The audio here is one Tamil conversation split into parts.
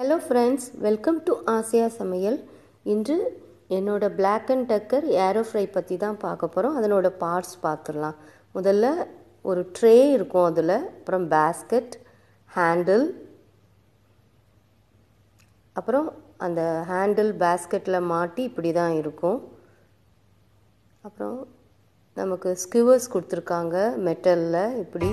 Hello friends, welcome to Asia சமையல். இன்று என்னோட Black and Decker air fry பற்றி தான் பார்க்க போகிறோம். அதனோட பார்ட்ஸ் பார்த்துடலாம். முதல்ல ஒரு ட்ரே இருக்கும், அதில் அப்புறம் பேஸ்கெட், ஹேண்டில், அப்புறம் அந்த ஹேண்டில் பேஸ்கெட்டில் மாட்டி இப்படி தான் இருக்கும். அப்புறம் நமக்கு ஸ்கியூவர்ஸ் கொடுத்துருக்காங்க மெட்டலில். இப்படி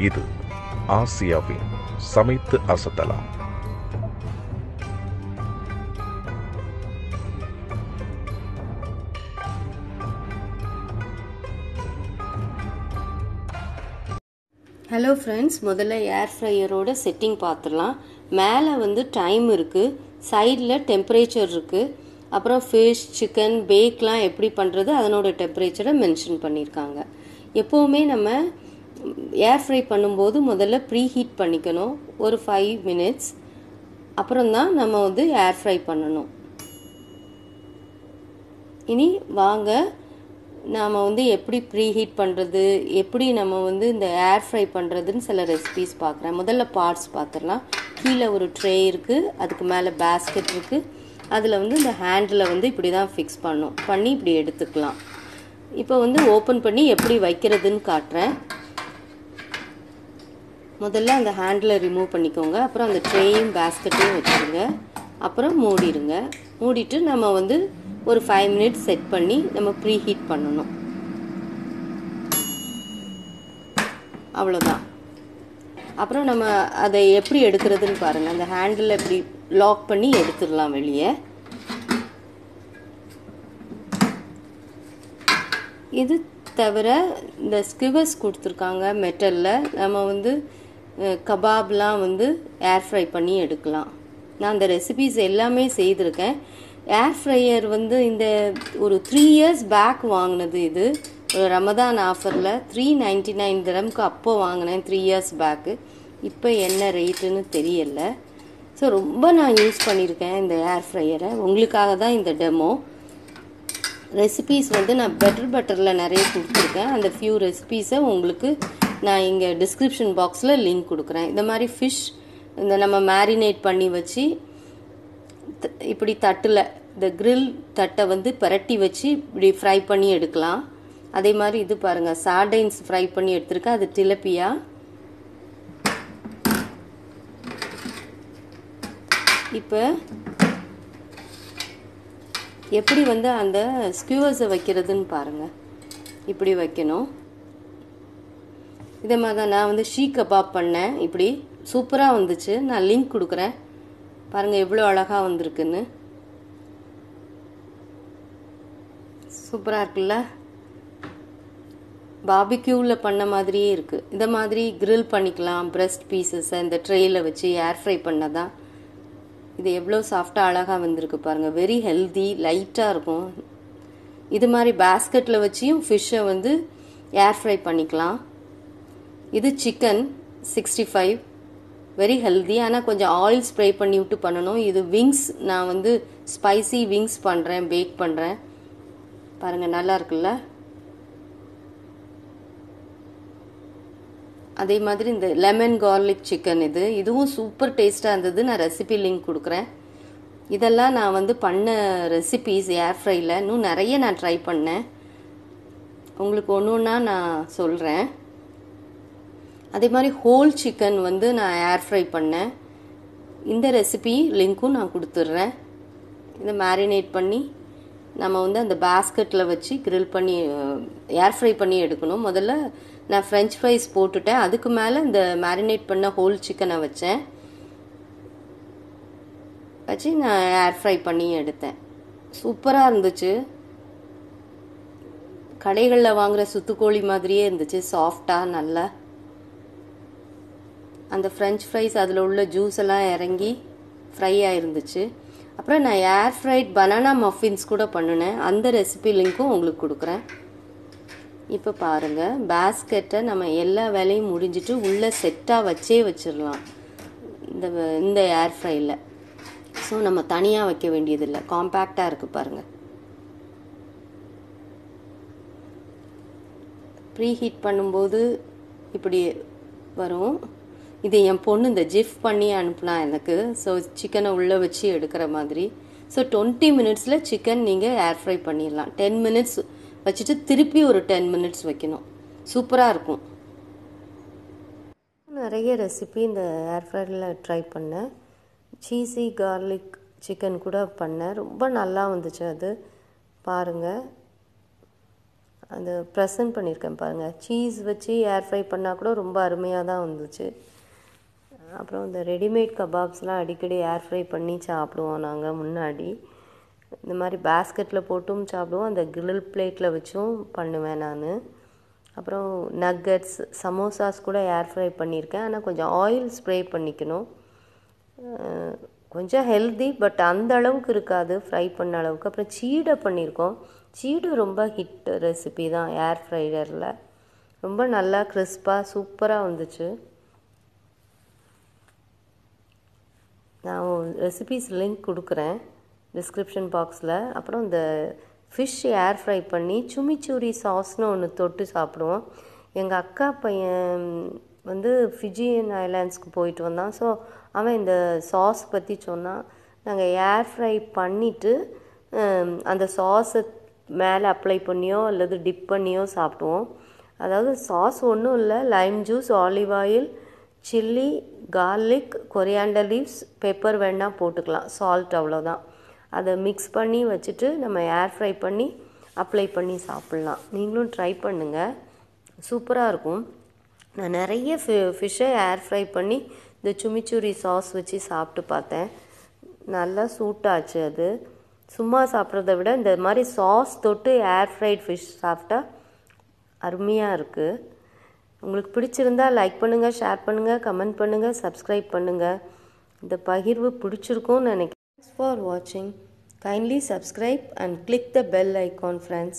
இது ஆசியாவின் சமைத்து அசத்தலாம். ஹலோ ஃப்ரெண்ட்ஸ், முதல்ல ஏர் ஃப்ரையரோட செட்டிங் பார்த்துடலாம். மேலே டைம் இருக்குது, சைடில் டெம்பரேச்சர் இருக்குது, அப்புறம் ஃபிஷ், சிக்கன், பேக்லாம் எப்படி பண்ணுறது அதனோட டெம்பரேச்சரை மென்ஷன் பண்ணியிருக்காங்க. எப்போவுமே நம்ம ஏர் ஃப்ரை பண்ணும்போது முதல்ல ப்ரீ ஹீட் பண்ணிக்கணும் ஒரு 5 minutes. அப்புறம் தான் நம்ம ஏர் ஃப்ரை பண்ணணும். இனி வாங்க நாம் எப்படி ப்ரீ ஹீட் பண்ணுறது, எப்படி நம்ம இந்த ஏர் ஃப்ரை பண்ணுறதுன்னு சில ரெசிபீஸ் பார்க்குறேன். முதல்ல பார்ட்ஸ் பார்த்துடலாம். கீழே ஒரு ட்ரே இருக்குது, அதுக்கு மேலே பேஸ்கெட் இருக்குது. அதில் இந்த ஹேண்டில் இப்படி தான் ஃபிக்ஸ் பண்ணி இப்படி எடுத்துக்கலாம். இப்போ ஓப்பன் பண்ணி எப்படி வைக்கிறதுன்னு காட்டுறேன். முதல்ல அந்த ஹேண்டில் ரிமூவ் பண்ணிக்கோங்க. அப்புறம் அந்த ட்ரேயும் பேஸ்கெட்டையும் வச்சுருங்க. அப்புறம் மூடிடுங்க. மூடிட்டு நம்ம ஒரு 5 minutes செட் பண்ணி நம்ம ப்ரீ ஹீட் பண்ணணும். அவ்வளோதான். அப்புறம் நம்ம அதை எப்படி எடுக்கிறதுன்னு பாருங்கள். அந்த ஹேண்டில் எப்படி லாக் பண்ணி எடுத்துடலாம் வெளியே. இது தவிர இந்த ஸ்கிவர்ஸ் கொடுத்துருக்காங்க மெட்டலில். நம்ம கபாப்லாம் ஏர் ஃப்ரை பண்ணி எடுக்கலாம். நான் அந்த ரெசிபீஸ் எல்லாமே செய்திருக்கேன். ஏர் ஃப்ரையர் இந்த ஒரு 3 years பேக் வாங்கினது. இது ஒரு ரமதான் ஆஃபரில் 399 dirhamக்கு அப்போ வாங்கினேன், 3 years பேக்கு. இப்போ என்ன ரேட்டுன்னு தெரியல. ஸோ ரொம்ப நான் யூஸ் பண்ணியிருக்கேன் இந்த ஏர் ஃப்ரையரை. உங்களுக்காக தான் இந்த டெமோ. ரெசிபீஸ் நான் பட்டரில் நிறைய கொடுத்துருக்கேன். அந்த ஃபியூ ரெசிபீஸை உங்களுக்கு நான் இங்கே டிஸ்கிரிப்ஷன் பாக்ஸில் லிங்க் கொடுக்குறேன். இந்த மாதிரி ஃபிஷ் நம்ம மேரினேட் பண்ணி வச்சு இப்படி தட்டில் இந்த கிரில் தட்டை பரட்டி வச்சு இப்படி ஃப்ரை பண்ணி எடுக்கலாம். அதே மாதிரி இது பாருங்கள், சார்டைன்ஸ் ஃப்ரை பண்ணி எடுத்துருக்கேன். அது டிலப்பியா. இப்போ எப்படி அந்த ஸ்கியூவர்ஸை வைக்கிறதுன்னு பாருங்கள். இப்படி வைக்கணும். இதே மாதிரி தான் நான் ஷீ கபாப் பண்ணேன். இப்படி சூப்பராக வந்துச்சு. நான் லிங்க் கொடுக்குறேன் பாருங்கள், எவ்வளோ அழகாக வந்திருக்குன்னு. சூப்பராக இருக்குல்ல? பார்பிக்யூவில் பண்ண மாதிரியே இருக்குது. இந்த மாதிரி கிரில் பண்ணிக்கலாம். பிரெஸ்ட் பீசஸை இந்த ட்ரேயில் வச்சு ஏர் ஃப்ரை பண்ணதான். இது எவ்வளோ சாஃப்டாக அழகாக வந்திருக்கு பாருங்கள். வெரி ஹெல்தி, லைட்டாக இருக்கும். இது மாதிரி பேஸ்கெட்டில் வச்சியும் ஃபிஷ்ஷை ஏர் ஃப்ரை பண்ணிக்கலாம். இது சிக்கன் 65, வெரி ஹெல்தி. ஆனால் கொஞ்சம் ஆயில் ஸ்ப்ரே பண்ணி விட்டு பண்ணணும். இது விங்ஸ், நான் ஸ்பைசி விங்ஸ் பண்ணுறேன், பேக் பண்ணுறேன். பாருங்கள், நல்லா இருக்குல்ல? அதே மாதிரி இந்த லெமன் கார்லிக் சிக்கன், இதுவும் சூப்பர் டேஸ்ட்டாக இருந்தது. நான் ரெசிபி லிங்க் கொடுக்குறேன். இதெல்லாம் நான் பண்ண ரெசிபீஸ் ஏர் ஃப்ரையில். இன்னும் நிறைய நான் ட்ரை பண்ணேன். உங்களுக்கு ஒன்று ஒன்றா நான் சொல்கிறேன். அதே மாதிரி ஹோல் சிக்கன் நான் ஏர் ஃப்ரை பண்ணேன். இந்த ரெசிபி லிங்க்கும் நான் கொடுத்துட்றேன். இதை மேரினேட் பண்ணி நம்ம அந்த பேஸ்கெட்டில் வச்சு கிரில் பண்ணி ஏர் ஃப்ரை பண்ணி எடுக்கணும். முதல்ல நான் ஃப்ரெஞ்ச் ஃப்ரைஸ் போட்டுட்டேன். அதுக்கு மேலே இந்த மேரினேட் பண்ண ஹோல் சிக்கனை வச்சு நான் ஏர் ஃப்ரை பண்ணி எடுத்தேன். சூப்பராக இருந்துச்சு. கடைகளில் வாங்குகிற சுத்துக்கோழி மாதிரியே இருந்துச்சு, சாஃப்டாக நல்லா. அந்த ஃப்ரெஞ்ச் ஃப்ரைஸ் அதில் உள்ள ஜூஸ் எல்லாம் இறங்கி ஃப்ரை ஆகிருந்துச்சு. அப்புறம் நான் ஏர் ஃப்ரைட் பனானா மஃபின்ஸ் கூட பண்ணினேன். அந்த ரெசிபி லிங்க்கும் உங்களுக்கு கொடுக்குறேன். இப்போ பாருங்கள், பேஸ்கெட்டை நம்ம எல்லா வேலையும் முடிஞ்சிட்டு உள்ளே செட்டாக வச்சிடலாம் இந்த ஏர் ஃப்ரையில். ஸோ நம்ம தனியாக வைக்க வேண்டியதில்லை, காம்பேக்டாக இருக்குது பாருங்கள். ப்ரீ ஹீட் பண்ணும்போது இப்படி வரும். இது என் பொண்ணு இந்த ஜிஃப் பண்ணி அனுப்புனா எனக்கு. ஸோ சிக்கனை உள்ளே வச்சு எடுக்கிற மாதிரி. ஸோ 20 மினிட்ஸில் சிக்கன் நீங்கள் ஏர் ஃப்ரை பண்ணிடலாம். 10 மினிட்ஸ் வச்சுட்டு திருப்பி ஒரு 10 மினிட்ஸ் வைக்கணும். சூப்பராக இருக்கும். நிறைய ரெசிபி இந்த ஏர் ஃப்ரையரில் ட்ரை பண்ணேன். சீஸி கார்லிக் சிக்கன் கூட பண்ணேன், ரொம்ப நல்லா வந்துச்சு. அது பாருங்கள், அது ப்ரெசன்ட் பண்ணியிருக்கேன் பாருங்கள். சீஸ் வச்சு ஏர் ஃப்ரை பண்ணால் கூட ரொம்ப அருமையாக தான் வந்துச்சு. அப்புறம் இந்த ரெடிமேட் கபாப்ஸ்லாம் அடிக்கடி ஏர் ஃப்ரை பண்ணி சாப்பிடுவோம் நாங்கள் முன்னாடி. இந்த மாதிரி பேஸ்கெட்டில் போட்டும் சாப்பிடுவோம், அந்த கிரில் பிளேட்டில் வச்சும் பண்ணுவேன் நான். அப்புறம் நக்கட்ஸ், சமோசாஸ் கூட ஏர் ஃப்ரை பண்ணியிருக்கேன். ஆனால் கொஞ்சம் ஆயில் ஸ்ப்ரே பண்ணிக்கணும். கொஞ்சம் ஹெல்தி, பட் அந்த அளவுக்கு இருக்காது ஃப்ரை பண்ண அளவுக்கு. அப்புறம் சீடை பண்ணியிருக்கோம். சீடு ரொம்ப ஹிட் ரெசிபி தான் ஏர் ஃப்ரையரில். ரொம்ப நல்லா கிறிஸ்பாக சூப்பராக வந்துச்சு. நான் ரெசிபிஸ் லிங்க் கொடுக்குறேன் டிஸ்கிரிப்ஷன் பாக்ஸில். அப்புறம் இந்த ஃபிஷ் ஏர் ஃப்ரை பண்ணி சுமிச்சூரி சாஸ்னு ஒன்று தொட்டு சாப்பிடுவோம். எங்கள் அக்கா பையன் வந்து ஃபிஜியன் ஐலாண்ட்ஸ்க்கு போயிட்டு வந்தான். ஸோ அவன் இந்த சாஸ் பற்றி சொன்னான். நாங்கள் ஏர் ஃப்ரை பண்ணிவிட்டு அந்த சாஸை மேலே அப்ளை பண்ணியோ அல்லது டிப் பண்ணியோ சாப்பிடுவோம். அதாவது சாஸ் ஒன்றும் இல்லை, Lime juice, olive oil, chilli, garlic, coriander leaves, pepper வேணால் போட்டுக்கலாம், சால்ட், அவ்வளோதான். அதை மிக்ஸ் பண்ணி வச்சுட்டு நம்ம ஏர் ஃப்ரை பண்ணி அப்ளை பண்ணி சாப்பிட்லாம். நீங்களும் ட்ரை பண்ணுங்கள், சூப்பராக இருக்கும். நான் நிறைய ஃபிஷ்ஷை ஏர் ஃப்ரை பண்ணி இந்த சுமிச்சூரி சாஸ் வச்சு சாப்பிட்டு பார்த்தேன், நல்லா சூட்டாச்சு. அது சும்மா சாப்பிட்றத விட இந்த மாதிரி சாஸ் தொட்டு ஏர் ஃப்ரைட் ஃபிஷ் சாப்பிட்டா அருமையாக இருக்குது. உங்களுக்கு பிடிச்சிருந்தா லைக் பண்ணுங்கள், ஷேர் பண்ணுங்கள், கமெண்ட் பண்ணுங்கள், சப்ஸ்கிரைப் பண்ணுங்கள். இந்த பகிர்வு பிடிச்சிருக்கும்னு நினைக்கிறேன். Thanks for watching. Kindly subscribe and click the bell icon, friends.